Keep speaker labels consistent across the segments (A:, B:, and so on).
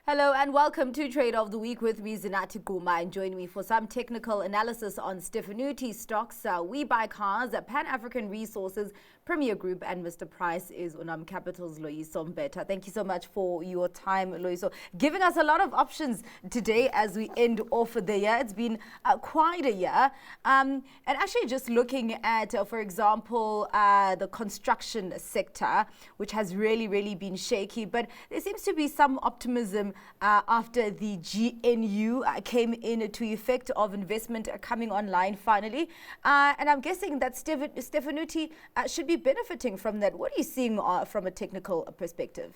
A: Hello and welcome to Trade of the Week with me, Zinati Guma, and joining me for some technical analysis on Stefanutti Stocks, We Buy Cars, Pan-African Resources, Premier Group, and Mr. Price is Unum Capital's Loyiso Mpeta. Thank you so much for your time, Loyiso. Giving us a lot of options today as we end off the year. It's been quite a year. And actually just looking at, for example, the construction sector, which has really been shaky, but there seems to be some optimism after the GNU came into effect of investment coming online finally. And I'm guessing that Stefanutti should be benefiting from that. What are you seeing from a technical perspective?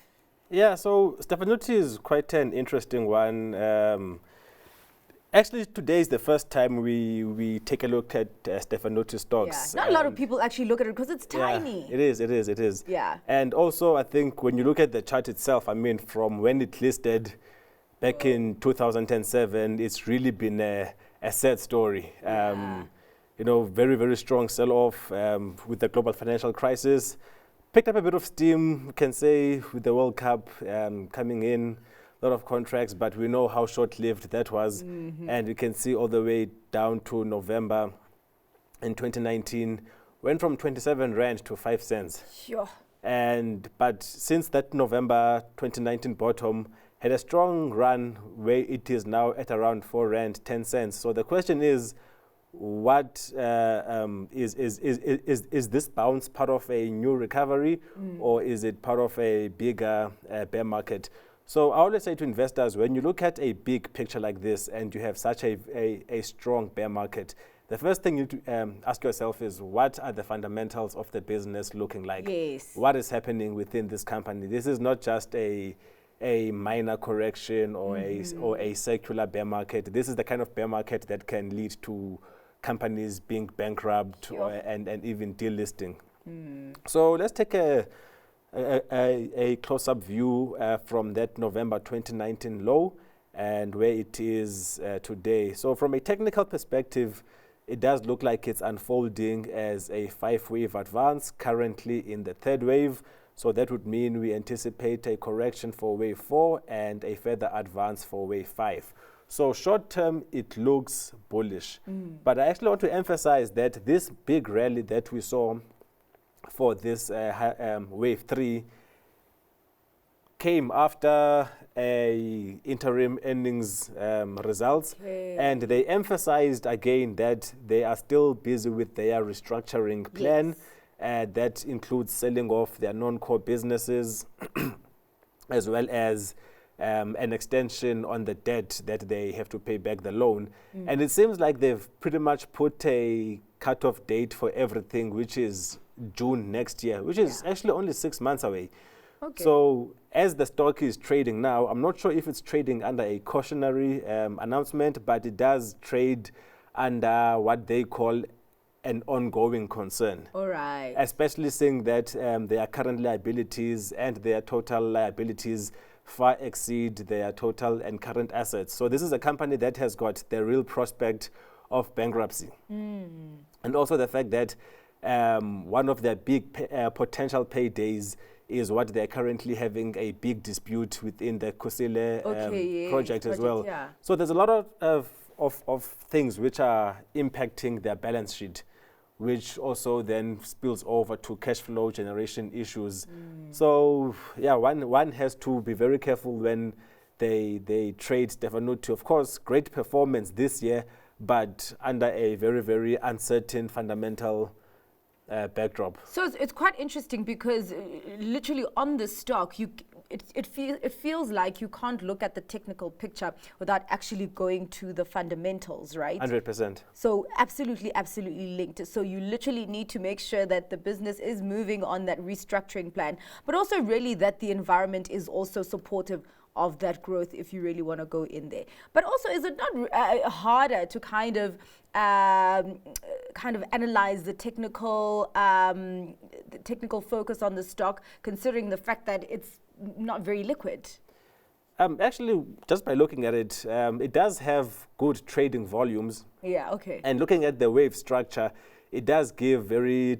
B: Yeah, so Stefanutti is quite an interesting one. Actually, today is the first time we take a look at Stefanutti Stocks.
A: Yeah. Not a lot of people actually look at it because it's tiny.
B: Yeah, it is.
A: Yeah.
B: And also, I think when you look at the chart itself, I mean, from when it listed back in 2007, it's really been a sad story. You know, very strong sell-off with the global financial crisis. Picked up a bit of steam, you can say, with the World Cup coming in. A lot of contracts, but we know how short-lived that was. And you can see all the way down to November in 2019, went from 27 Rand to 5 cents.
A: Sure.
B: But since that November 2019 bottom, had a strong run where it is now at around 4 Rand 10 cents. So the question is, what is this bounce part of a new recovery, or is it part of a bigger bear market? So I always say to investors, when you look at a big picture like this and you have such a strong bear market, the first thing you need to ask yourself is, what are the fundamentals of the business looking like?
A: Yes.
B: What is happening within this company? This is not just a minor correction or a circular bear market. This is the kind of bear market that can lead to companies being bankrupt and even delisting. So let's take a close-up view from that November 2019 low and where it is today. So from a technical perspective, it does look like it's unfolding as a 5-wave advance, currently in the third wave. So that would mean we anticipate a correction for wave 4 and a further advance for wave 5. So short term, it looks bullish. But I actually want to emphasize that this big rally that we saw for this wave 3 came after a interim earnings results, and they emphasized again that they are still busy with their restructuring plan. That includes selling off their non-core businesses as well as an extension on the debt that they have to pay back the loan. And it seems like they've pretty much put a cutoff date for everything, which is June next year, which is actually only 6 months away.
A: Okay.
B: So as the stock is trading now, I'm not sure if it's trading under a cautionary announcement, but it does trade under what they call an ongoing concern.
A: All right.
B: Especially seeing that their current liabilities and their total liabilities far exceed their total and current assets. So this is a company that has got the real prospect of bankruptcy. And also the fact that one of their big potential paydays is what they're currently having a big dispute within the Kusile project as well.
A: Yeah.
B: So there's a lot of things which are impacting their balance sheet, which also then spills over to cash flow generation issues. So yeah, one has to be very careful when they trade Stefanutti. Of course, great performance this year, but under a very uncertain fundamental backdrop.
A: So it's quite interesting because literally on the stock, it feels like you can't look at the technical picture without actually going to the fundamentals, right?
B: 100%.
A: So absolutely linked. So you literally need to make sure that the business is moving on that restructuring plan, but also really that the environment is also supportive of that growth if you really want to go in there. But also, is it not harder to kind of analyze the technical focus on the stock, considering the fact that it's not very liquid?
B: Actually, just by looking at it, it does have good trading volumes.
A: Yeah, okay.
B: And looking at the wave structure, it does give very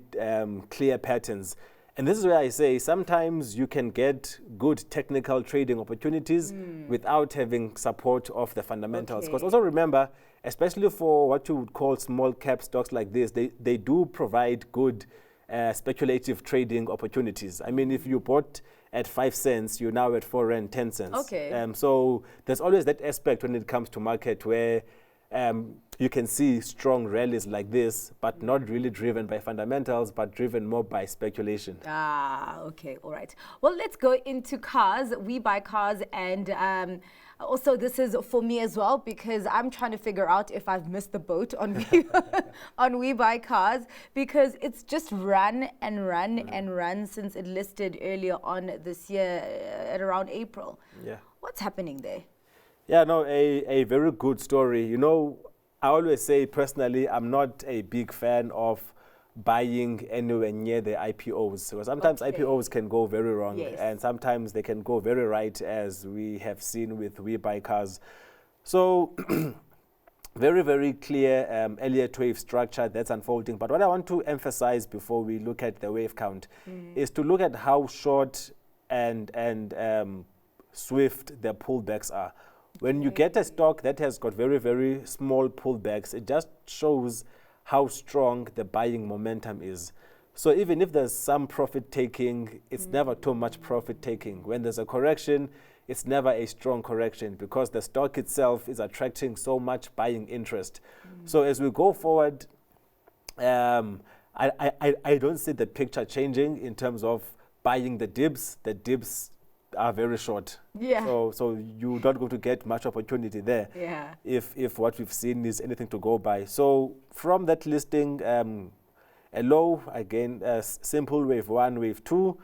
B: clear patterns. And this is where I say sometimes you can get good technical trading opportunities without having support of the fundamentals. Because also remember, especially for what you would call small cap stocks like this, they do provide good speculative trading opportunities. I mean, if you bought at 5 cents, you're now at 4 Rand 10 cents.
A: Okay.
B: So there's always that aspect when it comes to market where you can see strong rallies like this, but not really driven by fundamentals, but driven more by speculation.
A: Okay, all right. Well, let's go into cars. We buy cars, and also this is for me as well, because I'm trying to figure out if I've missed the boat on on We Buy Cars, because it's just run and run and run since it listed earlier on this year at around April.
B: Yeah.
A: What's happening there?
B: Yeah, no, a very good story. You know, I always say personally, I'm not a big fan of buying anywhere near the IPOs. Because sometimes IPOs can go very wrong, and sometimes they can go very right, as we have seen with We Buy Cars. So very, very clear Elliott wave structure that's unfolding. But what I want to emphasize before we look at the wave count is to look at how short and swift the pullbacks are. When you get a stock that has got very, very small pullbacks, it just shows how strong the buying momentum is. So even if there's some profit taking, it's never too much profit taking. When there's a correction, it's never a strong correction, because the stock itself is attracting so much buying interest. So as we go forward, I don't see the picture changing in terms of buying the dips. The dips are very short.
A: Yeah.
B: So you're not going to get much opportunity there.
A: Yeah.
B: If what we've seen is anything to go by. So from that listing, a low, again, simple wave 1, wave 2,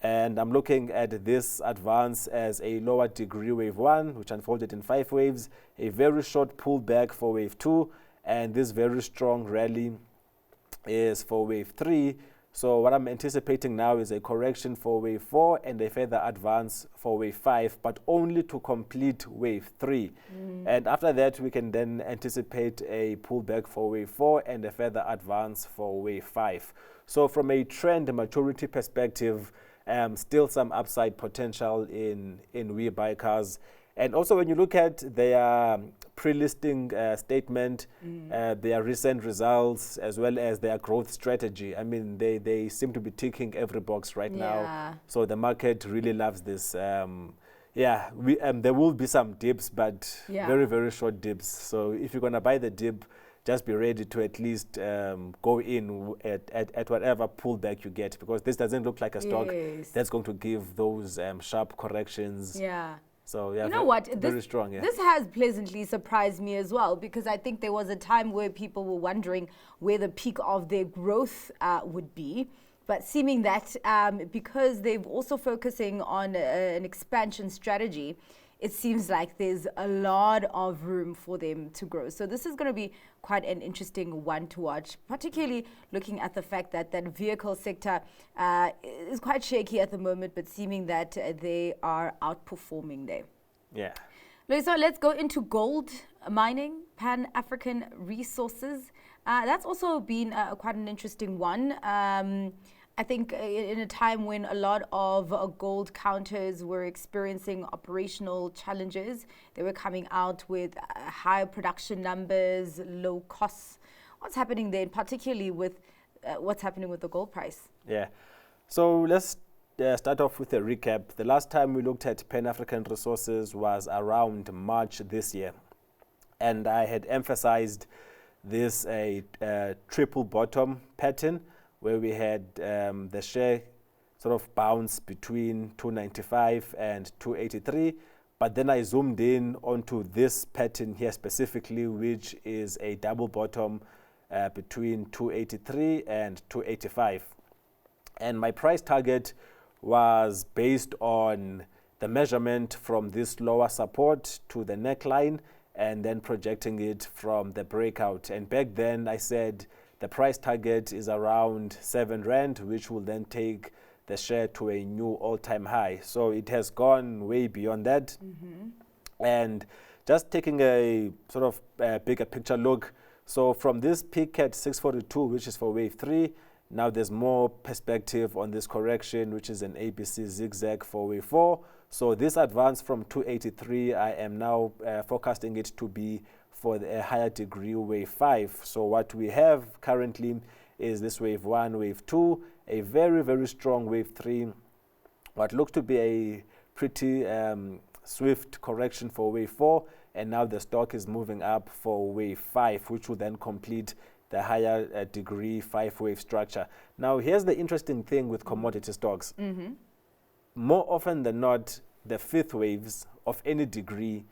B: and I'm looking at this advance as a lower degree wave 1, which unfolded in 5 waves, a very short pullback for wave 2, and this very strong rally is for wave 3. So what I'm anticipating now is a correction for wave 4 and a further advance for wave 5, but only to complete wave 3. And after that, we can then anticipate a pullback for wave 4 and a further advance for wave 5. So from a trend maturity perspective, still some upside potential in We Buy Cars. And also when you look at their pre-listing statement, their recent results, as well as their growth strategy, I mean, they seem to be ticking every box right now. So the market really loves this. There will be some dips, but very, very short dips. So if you're going to buy the dip, just be ready to at least go in at whatever pullback you get, because this doesn't look like a stock that's going to give those sharp corrections. So yeah,
A: you know what?
B: Very strong.
A: This has pleasantly surprised me as well, because I think there was a time where people were wondering where the peak of their growth would be. But seeming that because they're also focusing on an expansion strategy, it seems like there's a lot of room for them to grow. So this is going to be quite an interesting one to watch, particularly looking at the fact that that vehicle sector is quite shaky at the moment, but seeming that they are outperforming there.
B: Yeah.
A: Loyiso, let's go into gold mining, Pan-African Resources. That's also been quite an interesting one. I think in a time when a lot of gold counters were experiencing operational challenges, they were coming out with high production numbers, low costs. What's happening there, particularly with what's happening with the gold price?
B: Yeah. So let's start off with a recap. The last time we looked at Pan-African Resources was around March this year. And I had emphasized this a triple bottom pattern, where we had the share sort of bounce between 295 and 283. But then I zoomed in onto this pattern here specifically, which is a double bottom between 283 and 285. And my price target was based on the measurement from this lower support to the neckline, and then projecting it from the breakout. And back then I said the price target is around 7 Rand, which will then take the share to a new all-time high. So it has gone way beyond that. And just taking a sort of bigger picture look, so from this peak at 642, which is for wave 3, Now there's more perspective on this correction, which is an ABC zigzag for wave 4. So this advance from 283, I am now forecasting it to be for a higher degree wave 5. So what we have currently is this wave 1, wave 2, a very, very strong wave 3, what looks to be a pretty swift correction for wave 4, and now the stock is moving up for wave 5, which will then complete the higher degree 5-wave structure. Now, here's the interesting thing with commodity stocks. More often than not, the 5th waves of any degree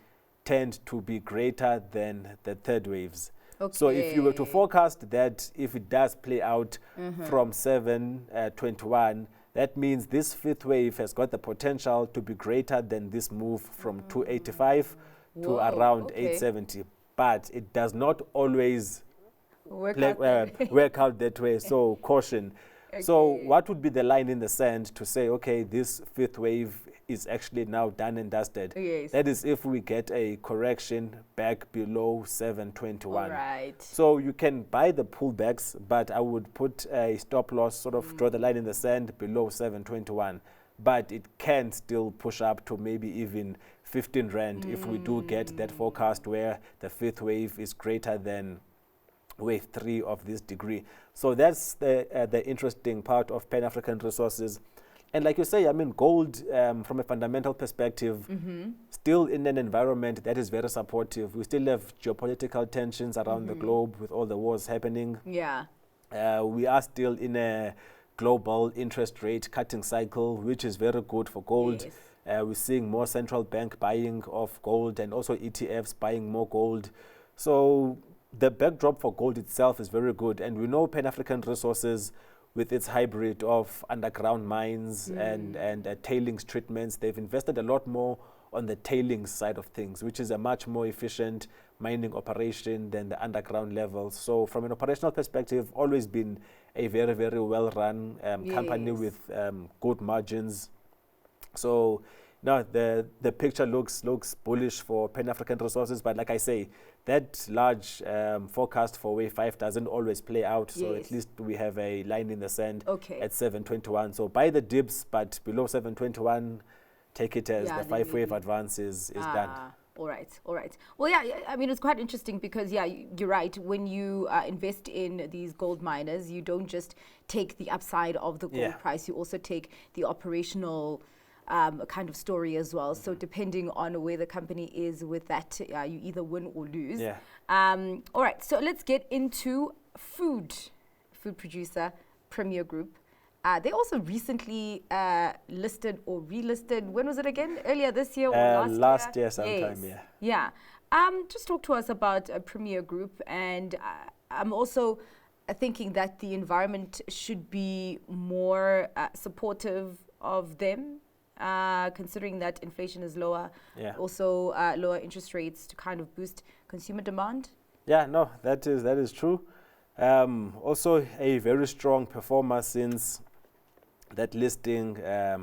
B: tend to be greater than the 3rd waves.
A: Okay.
B: So if you were to forecast that if it does play out from 721, that means this 5th wave has got the potential to be greater than this move from 285 to around 870. But it does not always work out that way, so caution. Okay. So what would be the line in the sand to say, okay, this 5th wave is actually now done and dusted?
A: Yes.
B: That is if we get a correction back below 721.
A: All right.
B: So you can buy the pullbacks, but I would put a stop loss, sort of draw the line in the sand below 721. But it can still push up to maybe even 15 Rand if we do get that forecast where the 5th wave is greater than wave 3 of this degree. So that's the interesting part of Pan-African resources. And like you say, I mean, gold, from a fundamental perspective, still in an environment that is very supportive. We still have geopolitical tensions around the globe with all the wars happening.
A: Yeah.
B: We are still in a global interest rate cutting cycle, which is very good for gold.
A: Yes.
B: We're seeing more central bank buying of gold and also ETFs buying more gold. So the backdrop for gold itself is very good. And we know Pan-African resources, with its hybrid of underground mines and tailings treatments, they've invested a lot more on the tailings side of things, which is a much more efficient mining operation than the underground levels. So from an operational perspective, always been a very, very well-run company with good margins. So now the picture looks bullish for Pan-African resources, but like I say, that large forecast for wave 5 doesn't always play out. So at least we have a line in the sand at 721. So buy the dips, but below 721, take it as the 5-wave advance is done.
A: All right. Well, yeah, I mean, it's quite interesting because, yeah, you're right. When you invest in these gold miners, you don't just take the upside of the gold price. You also take the operational kind of story as well. So depending on where the company is with that, you either win or lose.
B: Yeah.
A: All right. So let's get into food producer Premier Group. They also recently listed or relisted. When was it again? Earlier this year or
B: last year sometime,
A: Yeah. Just talk to us about Premier Group. And I'm also thinking that the environment should be more supportive of them, considering that inflation is lower. Also lower interest rates to kind of boost consumer demand.
B: Yeah, no, that is true. Also a very strong performer since that listing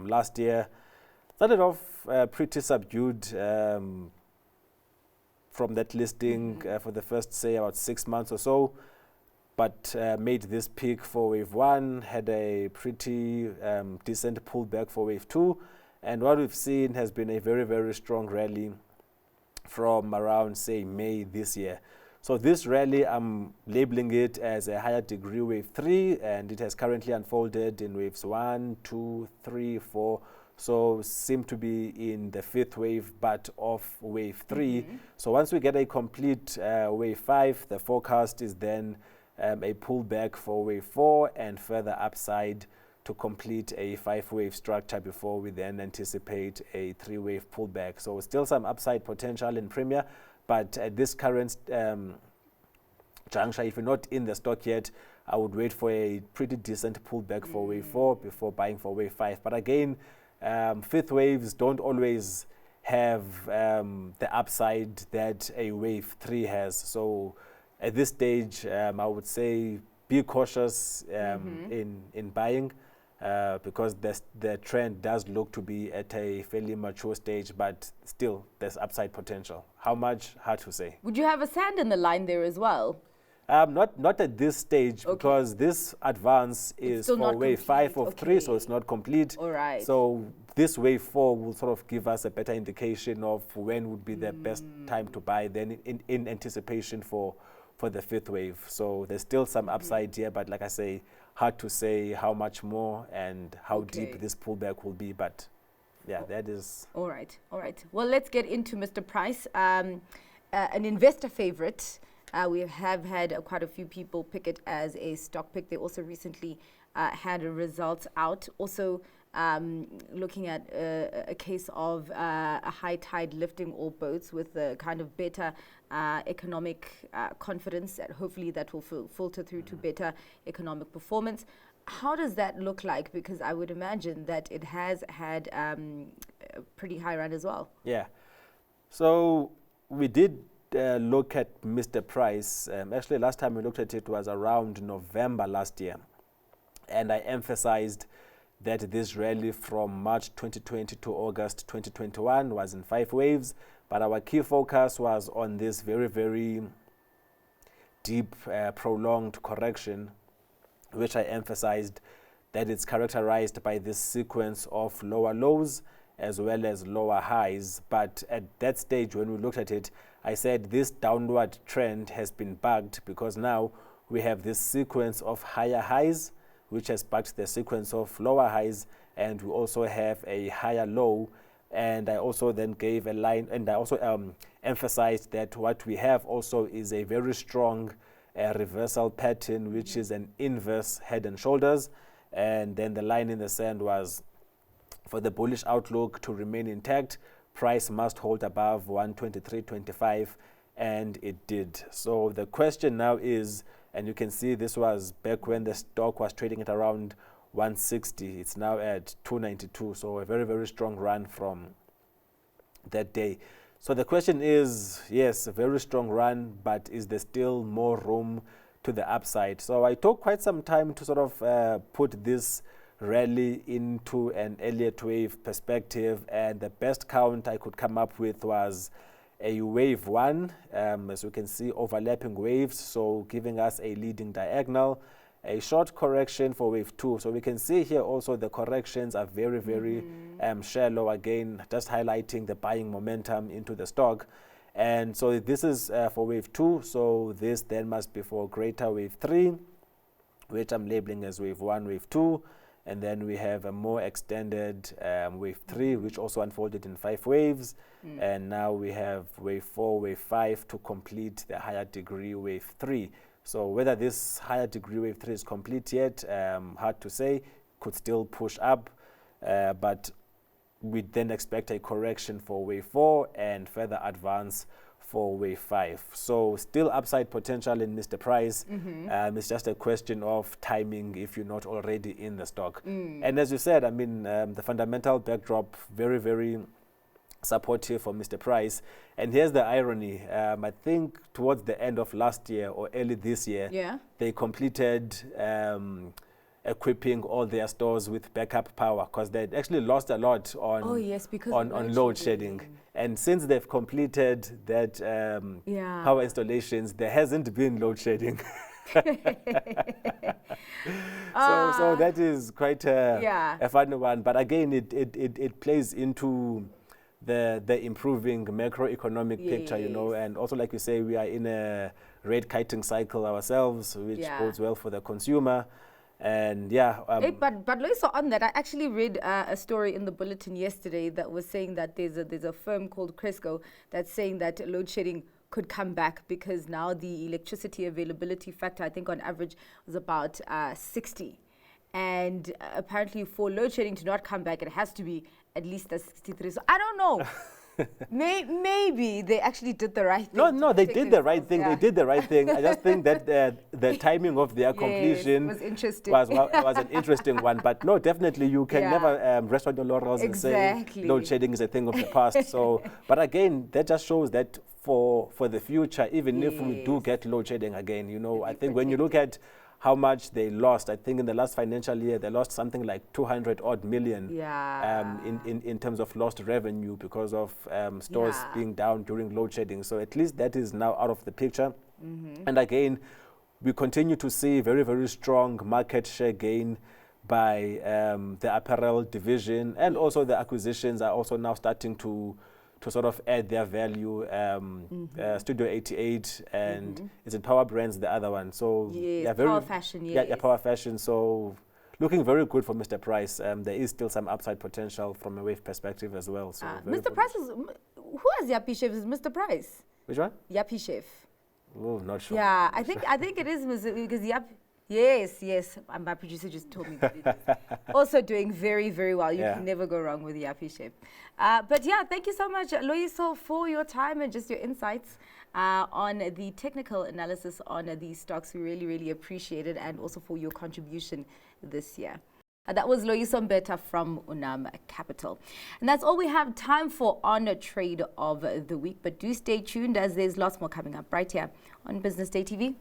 B: last year. Started off pretty subdued from that listing for the first, say, about 6 months or so, but made this peak for wave 1, had a pretty decent pullback for wave 2, and what we've seen has been a very, very strong rally from around, say, May this year. So this rally, I'm labeling it as a higher degree wave 3, and it has currently unfolded in waves 1, 2, 3, 4. So seem to be in the 5th wave, but of wave 3. So once we get a complete wave 5, the forecast is then a pullback for wave 4 and further upside to complete a 5-wave structure before we then anticipate a 3-wave pullback. So still some upside potential in Premier. But at this current juncture, if you're not in the stock yet, I would wait for a pretty decent pullback for wave 4 before buying for wave 5. But again, 5th waves don't always have the upside that a wave 3 has. So at this stage, I would say be cautious in buying. Because the trend does look to be at a fairly mature stage, but still there's upside potential. How much? Hard to say.
A: Would you have a sand in the line there as well?
B: Not at this stage, because this advance is for wave 5 of 3, so it's not complete.
A: All right.
B: So this wave 4 will sort of give us a better indication of when would be the best time to buy, then in anticipation for the 5th wave. So there's still some upside here, but like I say, hard to say how much more and how deep this pullback will be. But yeah, that is...
A: All right. Well, let's get into Mr. Price. An investor favorite. We have had quite a few people pick it as a stock pick. They also recently had results out. Also, looking at a case of a high tide lifting all boats with the kind of better economic confidence, that hopefully that will filter through to better economic performance. How does that look like? Because I would imagine that it has had a pretty high run as well.
B: Yeah. So we did look at Mr. Price. Actually, last time we looked at it was around November last year. And I emphasized that this rally from March 2020 to August 2021 was in 5 waves, but our key focus was on this very, very deep, prolonged correction, which I emphasized that it's characterized by this sequence of lower lows as well as lower highs. But at that stage, when we looked at it, I said this downward trend has been bugged, because now we have this sequence of higher highs, which has bucked the sequence of lower highs, and we also have a higher low. And I also then gave a line, and I also emphasized that what we have also is a very strong reversal pattern, which is an inverse head and shoulders. And then the line in the sand was, for the bullish outlook to remain intact, price must hold above 123.25, and it did. So the question now is, and you can see this was back when the stock was trading at around 160. It's now at 292. So a very, very strong run from that day. So the question is, yes, a very strong run, but is there still more room to the upside? So I took quite some time to sort of put this rally into an Elliott wave perspective, and the best count I could come up with was a wave 1, as you can see, overlapping waves, so giving us a leading diagonal, a short correction for wave 2. So we can see here also the corrections are very, very shallow, again, just highlighting the buying momentum into the stock. And so this is for wave 2, so this then must be for greater wave 3, which I'm labeling as wave 1, wave 2. And then we have a more extended wave 3, which also unfolded in 5 waves. And now we have wave 4, wave 5 to complete the higher degree wave 3. So whether this higher degree wave 3 is complete yet, hard to say, could still push up. But we then expect a correction for wave 4 and further advance for wave 5. So still upside potential in Mr. Price. It's just a question of timing if you're not already in the stock. And as you said, I mean, the fundamental backdrop, very, very supportive for Mr. Price. And here's the irony. I think towards the end of last year or early this year, they completed equipping all their stores with backup power, because they'd actually lost a lot on on load shedding. And since they've completed that power installations, there hasn't been load shedding. So that is quite a fun one. But again, it plays into the improving macroeconomic picture, you know, and also, like you say, we are in a rate kiting cycle ourselves, which bodes well for the consumer. And
A: but Loyiso, on that, I actually read a story in the bulletin yesterday that was saying that there's a firm called Cresco that's saying that load shedding could come back, because now the electricity availability factor, I think on average, was about 60. And apparently for load shedding to not come back, it has to be at least a 63. So I don't know. Maybe they actually did the right thing.
B: No, they did the right thing. They did the right thing. I just think that the timing of their completion
A: was interesting.
B: was an interesting one. But no, definitely you can never rest on your laurels and say load shedding is a thing of the past. So, but again, that just shows that for the future, even if we do get load shedding again, you know, I think when you look at how much they lost, I think in the last financial year they lost something like 200 odd million in terms of lost revenue because of stores being down during load shedding. So at least that is now out of the picture. And again, we continue to see very, very strong market share gain by the apparel division, and also the acquisitions are also now starting to sort of add their value. Studio 88 and is it Power Brands, the other one? So
A: yes, Power Fashion, yes.
B: Yeah, Power Fashion. So looking very good for Mr. Price. There is still some upside potential from a wave perspective as well. So
A: Mr. Price is, who has Yappy Chef? Is Mr. Price?
B: Which one?
A: Yappy Chef.
B: Oh, not sure.
A: Yeah, I think it is because yes. My producer just told me that it is. Also doing very, very well. You can never go wrong with Yappy Chef. But yeah, thank you so much, Loyiso, for your time and just your insights on the technical analysis on these stocks. We really, really appreciate it, and also for your contribution this year. That was Loyiso Mpeta from Unum Capital. And that's all we have time for on a trade of the week. But do stay tuned, as there's lots more coming up right here on Business Day TV.